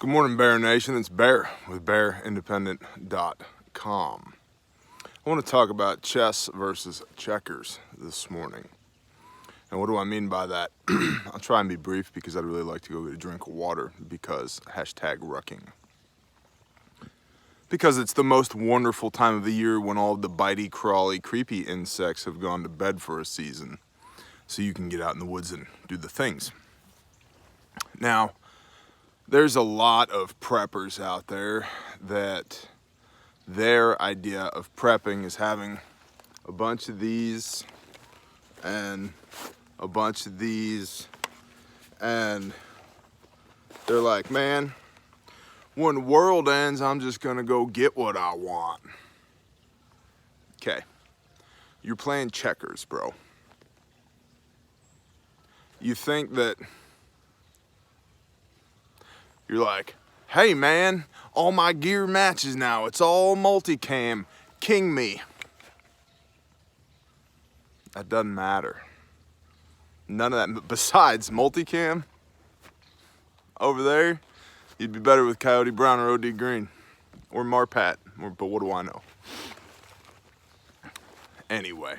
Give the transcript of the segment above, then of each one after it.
Good morning, Bear Nation. It's Bear with BearIndependent.com. I want to talk about chess versus checkers this morning. And what do I mean by that? I'll try and be brief because I'd really like to go get a drink of water because #rucking. Because it's the most wonderful time of the year when all the bitey, crawly, creepy insects have gone to bed for a season. So you can get out in the woods and do the things. Now, there's a lot of preppers out there that their idea of prepping is having a bunch of these and a bunch of these, and they're like, man, when the world ends, I'm just gonna go get what I want. Okay, you're playing checkers, bro. You think that you're like, hey man, all my gear matches now. It's all multicam. King me. That doesn't matter. None of that. Besides multicam, over there, you'd be better with Coyote Brown or OD Green. Or Marpat. But what do I know? Anyway.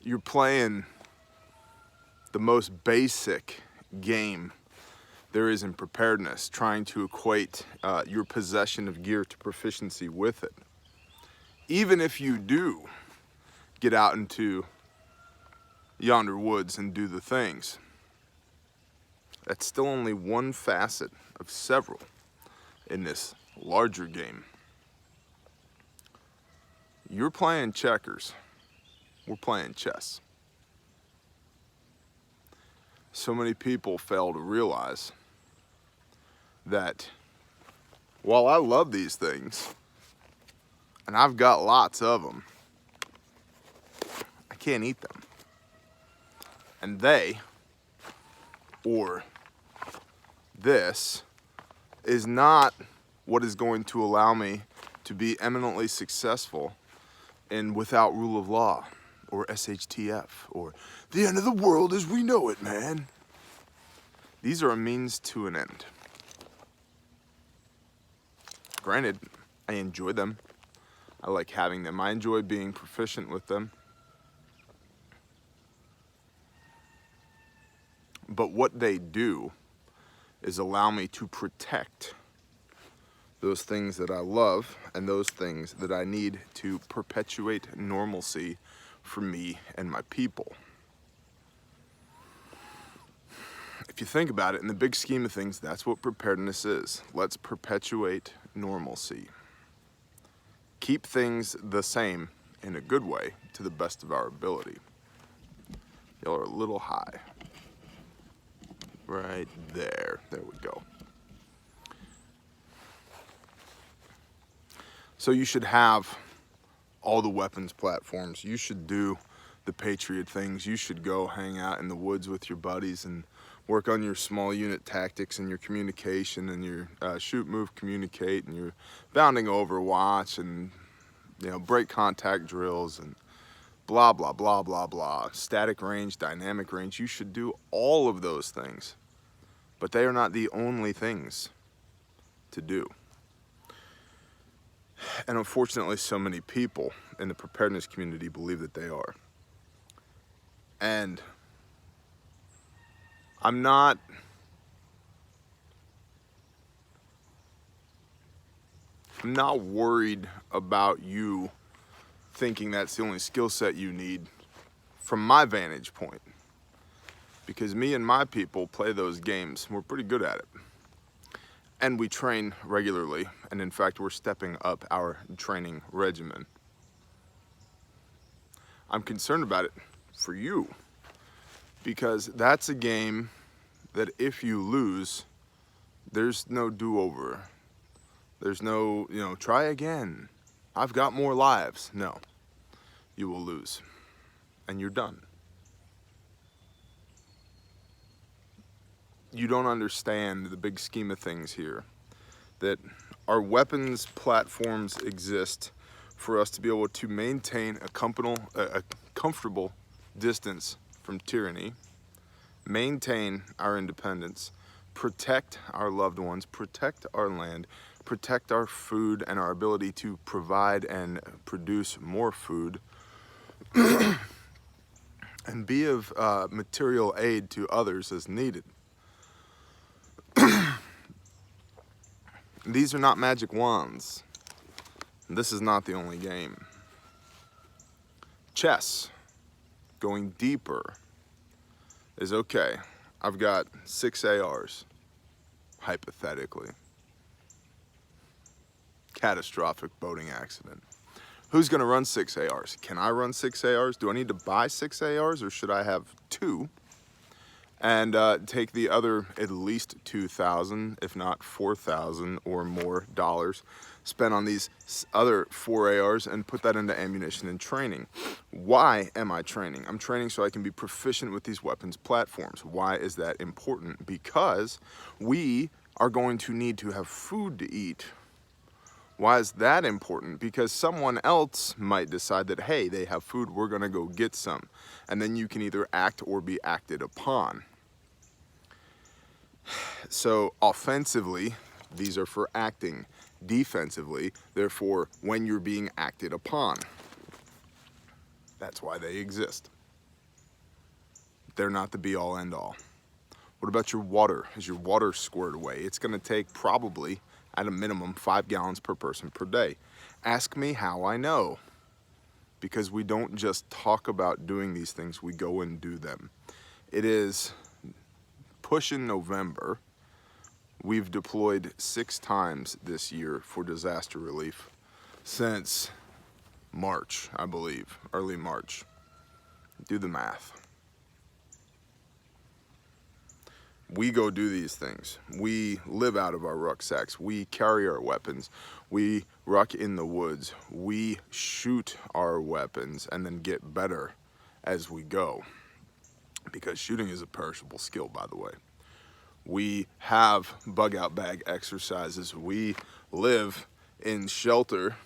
You're playing the most basic game there is in preparedness, trying to equate your possession of gear to proficiency with it. Even if you do get out into yonder woods and do the things, that's still only one facet of several in this larger game. You're playing checkers, we're playing chess. So many people fail to realize that while I love these things, and I've got lots of them, I can't eat them. And they, or this, is not what is going to allow me to be eminently successful in without rule of law, or SHTF, or the end of the world as we know it, man. These are a means to an end. Granted, I enjoy them. I like having them. I enjoy being proficient with them. But what they do is allow me to protect those things that I love and those things that I need to perpetuate normalcy for me and my people. If you think about it, in the big scheme of things, that's what preparedness is. Let's perpetuate normalcy. Keep things the same in a good way to the best of our ability. Y'all are a little high. Right there. There we go. So you should have all the weapons platforms. You should do the Patriot things. You should go hang out in the woods with your buddies and work on your small unit tactics and your communication and your shoot, move, communicate, and your bounding overwatch and, you know, break contact drills and blah, blah, blah, blah, blah. Static range, dynamic range. You should do all of those things. But they are not the only things to do. And unfortunately, so many people in the preparedness community believe that they are. And I'm not worried about you thinking that's the only skill set you need from my vantage point. Because me and my people play those games. We're pretty good at it. And we train regularly. And in fact, we're stepping up our training regimen. I'm concerned about it for you. Because that's a game that if you lose, there's no do-over. There's no, try again. I've got more lives. No, you will lose. And you're done. You don't understand the big scheme of things here. That our weapons platforms exist for us to be able to maintain a comfortable distance from tyranny, maintain our independence, protect our loved ones, protect our land, protect our food and our ability to provide and produce more food, and be of material aid to others as needed. These are not magic wands. This is not the only game. Chess, going deeper, is okay. I've got 6 ARs, hypothetically. Catastrophic boating accident. Who's gonna run 6 ARs? Can I run 6 ARs? Do I need to buy 6 ARs, or should I have 2? And take the other at least 2,000, if not 4,000 or more dollars spent on these other 4 ARs and put that into ammunition and training. Why am I training? I'm training so I can be proficient with these weapons platforms. Why is that important? Because we are going to need to have food to eat. Why is that important? Because someone else might decide that, hey, they have food, we're gonna go get some. And then you can either act or be acted upon. So offensively, these are for acting. Defensively, therefore, when you're being acted upon. That's why they exist. They're not the be-all, end-all. What about your water? Is your water squared away? It's gonna take probably, at a minimum, 5 gallons per person per day. Ask me how I know. Because we don't just talk about doing these things, we go and do them. It is pushing November. We've deployed 6 times this year for disaster relief since March, I believe, early March. Do the math. We go do these things. We live out of our rucksacks. We carry our weapons. We ruck in the woods. We shoot our weapons and then get better as we go. Because shooting is a perishable skill, by the way. We have bug out bag exercises. We live in shelter,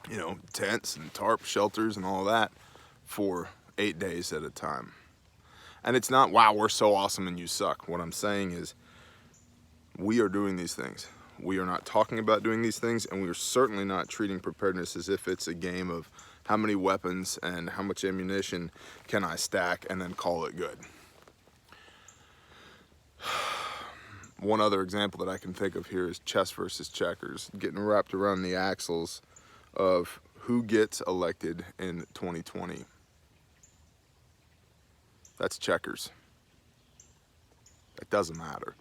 you know, tents and tarp shelters and all that for 8 days at a time. And it's not, wow, we're so awesome and you suck. What I'm saying is, we are doing these things. We are not talking about doing these things, and we are certainly not treating preparedness as if it's a game of how many weapons and how much ammunition can I stack and then call it good. One other example that I can think of here is chess versus checkers, getting wrapped around the axles of who gets elected in 2020. That's checkers. It doesn't matter.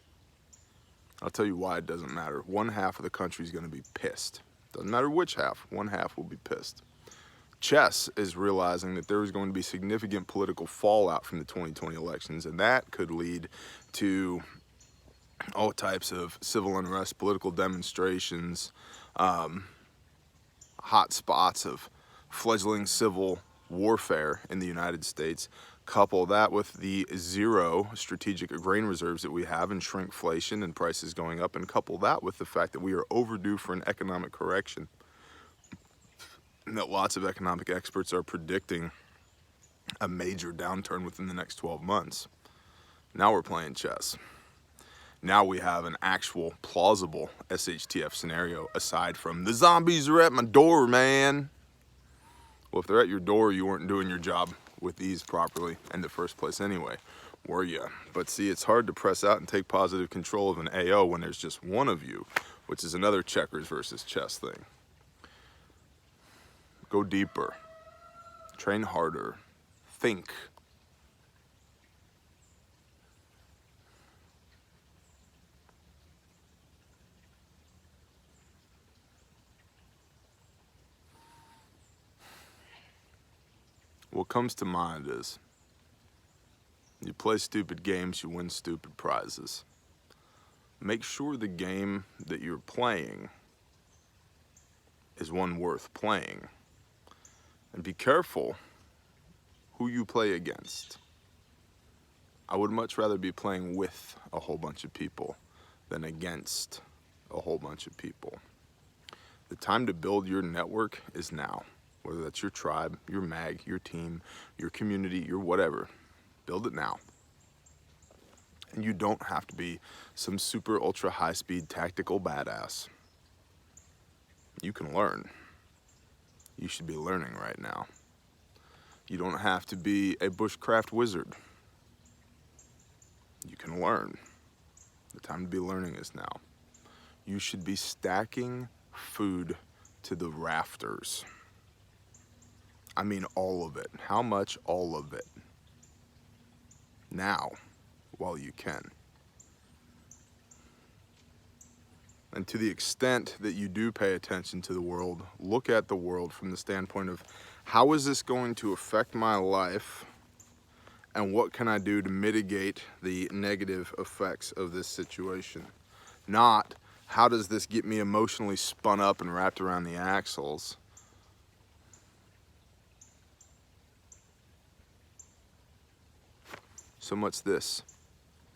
I'll tell you why it doesn't matter. One half of the country is going to be pissed. Doesn't matter which half, one half will be pissed. Chess is realizing that there is going to be significant political fallout from the 2020 elections, and that could lead to all types of civil unrest, political demonstrations, hot spots of fledgling civil warfare in the United States. Couple that with the 0 strategic grain reserves that we have and shrinkflation and prices going up, and couple that with the fact that we are overdue for an economic correction, and that lots of economic experts are predicting a major downturn within the next 12 months. Now we're playing chess. Now we have an actual plausible SHTF scenario aside from the zombies are at my door, man. Well, if they're at your door, you weren't doing your job with these properly in the first place anyway, were you? But see, it's hard to press out and take positive control of an AO when there's just one of you, which is another checkers versus chess thing. Go deeper, train harder, think. What comes to mind is, you play stupid games, you win stupid prizes. Make sure the game that you're playing is one worth playing. And be careful who you play against. I would much rather be playing with a whole bunch of people than against a whole bunch of people. The time to build your network is now. Whether that's your tribe, your mag, your team, your community, your whatever. Build it now. And you don't have to be some super ultra high speed tactical badass. You can learn. You should be learning right now. You don't have to be a bushcraft wizard. You can learn. The time to be learning is now. You should be stacking food to the rafters. I mean all of it. How much? All of it. Now, while you can. And to the extent that you do pay attention to the world, look at the world from the standpoint of how is this going to affect my life and what can I do to mitigate the negative effects of this situation? Not how does this get me emotionally spun up and wrapped around the axles? So much this,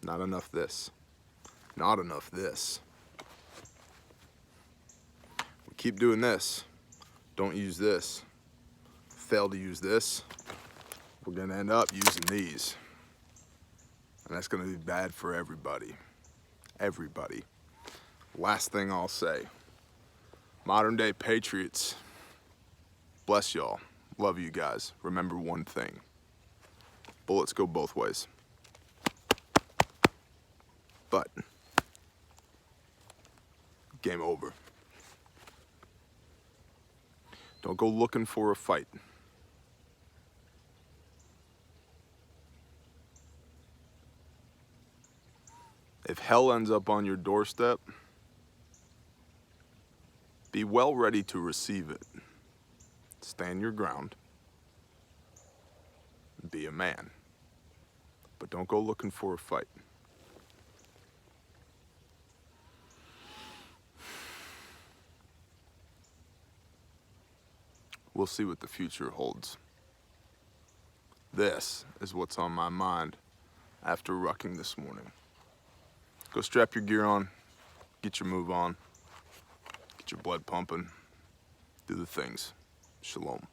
not enough this, not enough this. We keep doing this, don't use this. Fail to use this, we're gonna end up using these. And that's gonna be bad for everybody. Everybody. Last thing I'll say, modern day patriots, bless y'all, love you guys. Remember one thing, bullets go both ways. But, game over. Don't go looking for a fight. If hell ends up on your doorstep, be well ready to receive it. Stand your ground. Be a man. But don't go looking for a fight. We'll see what the future holds. This is what's on my mind after rucking this morning. Go strap your gear on, get your move on, get your blood pumping, do the things. Shalom.